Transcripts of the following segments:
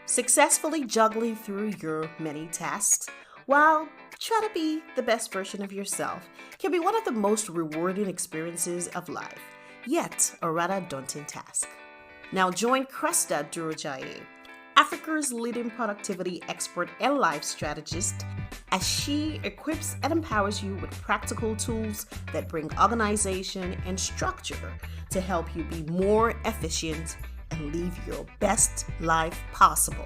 successfully juggling through your many tasks while trying to be the best version of yourself can be one of the most rewarding experiences of life, yet a rather daunting task. Now join Cresta Durojaiye, Africa's leading productivity expert and life strategist, as she equips and empowers you with practical tools that bring organization and structure to help you be more efficient and live your best life possible.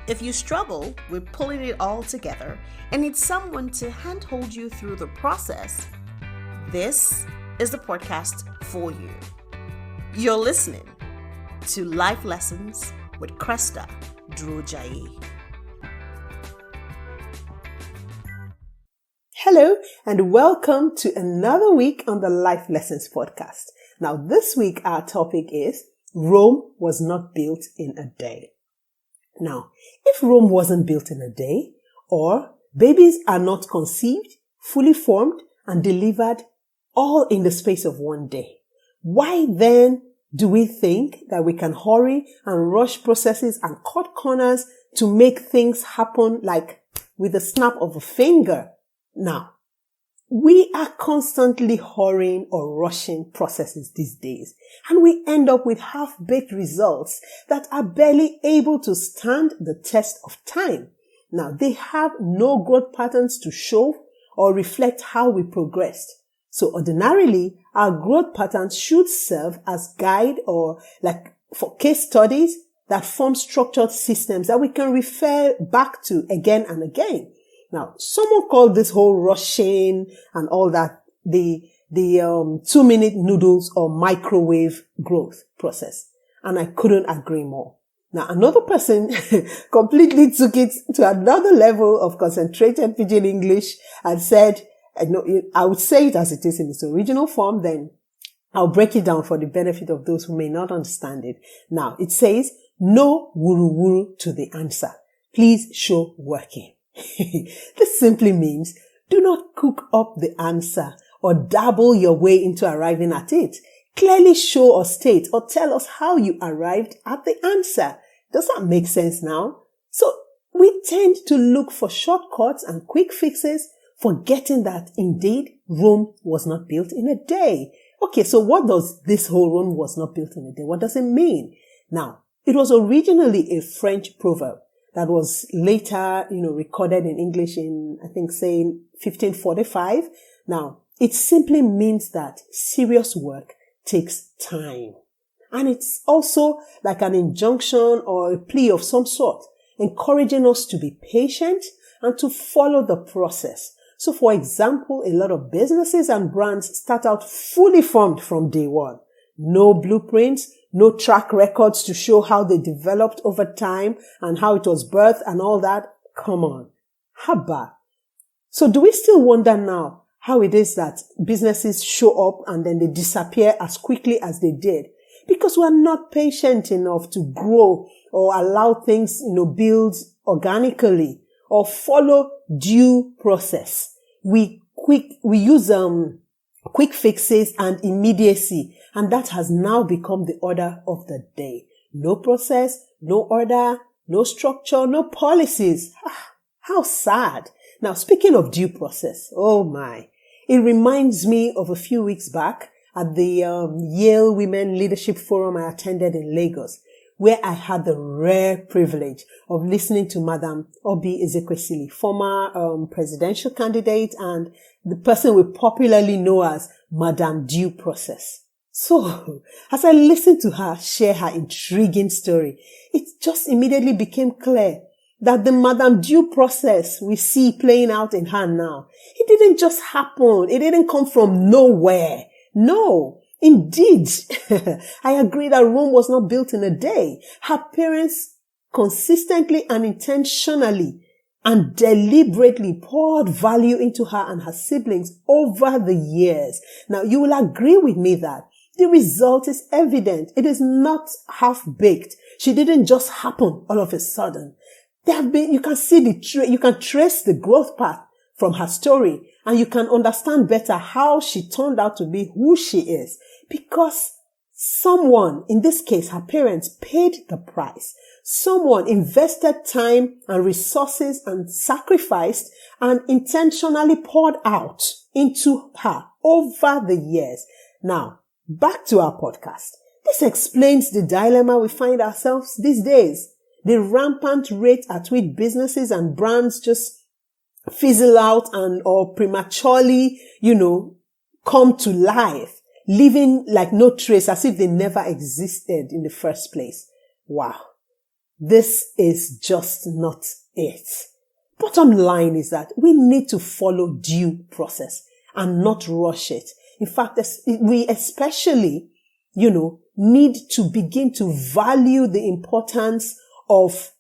If you struggle with pulling it all together and need someone to handhold you through the process, this is the podcast for you. You're listening to Life Lessons with Cresta Durojaiye. Hello and welcome to another week on the Life Lessons podcast. Now this week our topic is Rome was not built in a day. Now, if Rome wasn't built in a day, or babies are not conceived, fully formed, and delivered all in the space of one day, why then do we think that we can hurry and rush processes and cut corners to make things happen like with a snap of a finger? Now, we are constantly hurrying or rushing processes these days, and we end up with half-baked results that are barely able to stand the test of time. Now, they have no growth patterns to show or reflect how we progressed. So ordinarily, our growth patterns should serve as guide or like for case studies that form structured systems that we can refer back to again and again. Now, someone called this whole rushing and all that the 2-minute noodles or microwave growth process. And I couldn't agree more. Now, another person completely took it to another level of concentrated pidgin English and said, I would say it as it is in its original form, then I'll break it down for the benefit of those who may not understand it. Now, it says, no wuru-wuru to the answer. Please show working. This simply means do not cook up the answer or dabble your way into arriving at it. Clearly show or state or tell us how you arrived at the answer. Does that make sense now? So we tend to look for shortcuts and quick fixes, forgetting that indeed Rome was not built in a day. Okay, so what does this whole Rome was not built in a day? What does it mean? Now, it was originally a French proverb that was later, recorded in English in, I think, saying 1545. Now, it simply means that serious work takes time. And it's also like an injunction or a plea of some sort, encouraging us to be patient and to follow the process. So, for example, a lot of businesses and brands start out fully formed from day one. No blueprints, no track records to show how they developed over time and how it was birthed and all that. Come on. Haba. So do we still wonder now how it is that businesses show up and then they disappear as quickly as they did? Because we're not patient enough to grow or allow things, build organically or follow due process. We use quick fixes and immediacy, and that has now become the order of the day. No process, no order, no structure, no policies. How sad. Now, speaking of due process, oh my, it reminds me of a few weeks back at the Yale Women Leadership Forum I attended in Lagos, where I had the rare privilege of listening to Madam Obi Ezekwesili, former presidential candidate and the person we popularly know as Madam Due Process. So, as I listened to her share her intriguing story, it just immediately became clear that the Madam Due Process we see playing out in her now, it didn't just happen. It didn't come from nowhere. No. Indeed, I agree that Rome was not built in a day. Her parents consistently and intentionally and deliberately poured value into her and her siblings over the years. Now, you will agree with me that the result is evident. It is not half-baked. She didn't just happen all of a sudden. You can see you can trace the growth path from her story, and you can understand better how she turned out to be who she is. Because Someone, in this case, her parents, paid the price. Someone invested time and resources and sacrificed and intentionally poured out into her over the years. Now, back to our podcast. This explains the dilemma we find ourselves these days. The rampant rate at which businesses and brands just fizzle out or prematurely, come to life, living like no trace, as if they never existed in the first place. Wow. This is just not it. Bottom line is that we need to follow due process and not rush it. In fact, we especially, need to begin to value the importance of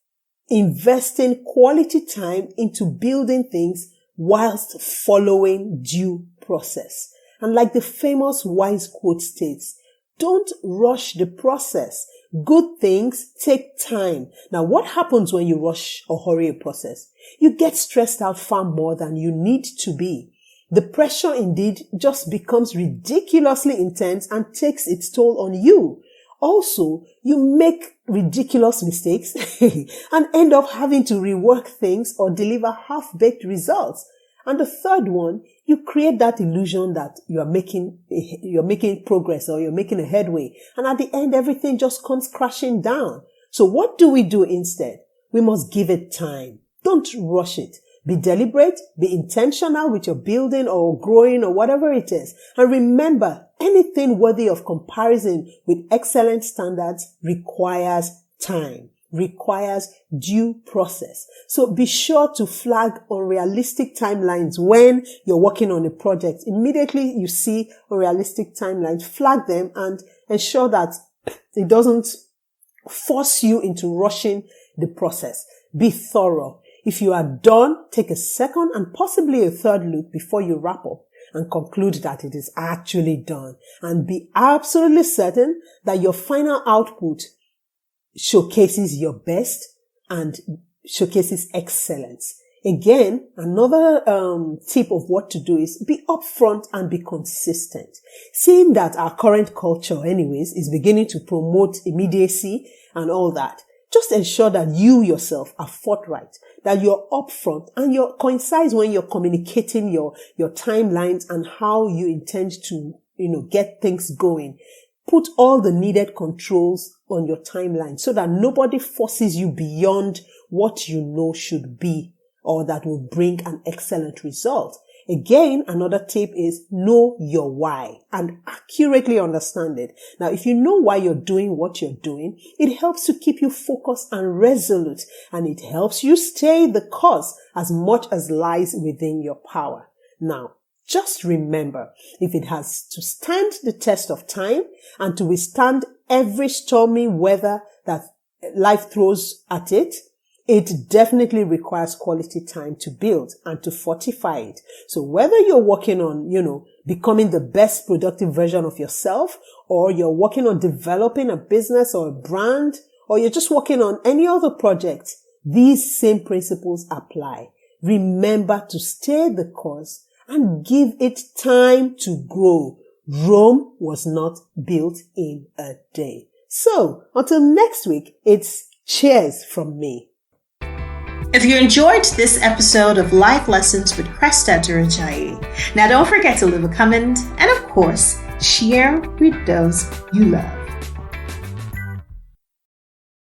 investing quality time into building things whilst following due process. And like the famous wise quote states, don't rush the process. Good things take time. Now, what happens when you rush or hurry a process? You get stressed out far more than you need to be. The pressure indeed just becomes ridiculously intense and takes its toll on you. Also, you make ridiculous mistakes and end up having to rework things or deliver half-baked results. And the third one, you create that illusion that you're making progress or you're making a headway. And at the end, everything just comes crashing down. So what do we do instead? We must give it time. Don't rush it. Be deliberate, be intentional with your building or growing or whatever it is. And remember, anything worthy of comparison with excellent standards requires time, requires due process. So be sure to flag unrealistic timelines when you're working on a project. Immediately you see unrealistic timelines, flag them and ensure that it doesn't force you into rushing the process. Be thorough. If you are done, take a second and possibly a third look before you wrap up and conclude that it is actually done. And be absolutely certain that your final output showcases your best and showcases excellence. Again, another tip of what to do is be upfront and be consistent. Seeing that our current culture anyways is beginning to promote immediacy and all that, just ensure that you yourself are forthright, that you're upfront and you're concise when you're communicating your timelines and how you intend to, get things going. Put all the needed controls on your timeline so that nobody forces you beyond what you know should be or that will bring an excellent result. Again, another tip is know your why and accurately understand it. Now, if you know why you're doing what you're doing, it helps to keep you focused and resolute, and it helps you stay the course as much as lies within your power. Now, just remember, if it has to stand the test of time and to withstand every stormy weather that life throws at it, it definitely requires quality time to build and to fortify it. So whether you're working on, becoming the best productive version of yourself, or you're working on developing a business or a brand, or you're just working on any other project, these same principles apply. Remember to stay the course and give it time to grow. Rome was not built in a day. So until next week, it's cheers from me. If you enjoyed this episode of Life Lessons with Cresta Durojaiye, now don't forget to leave a comment and, of course, share with those you love.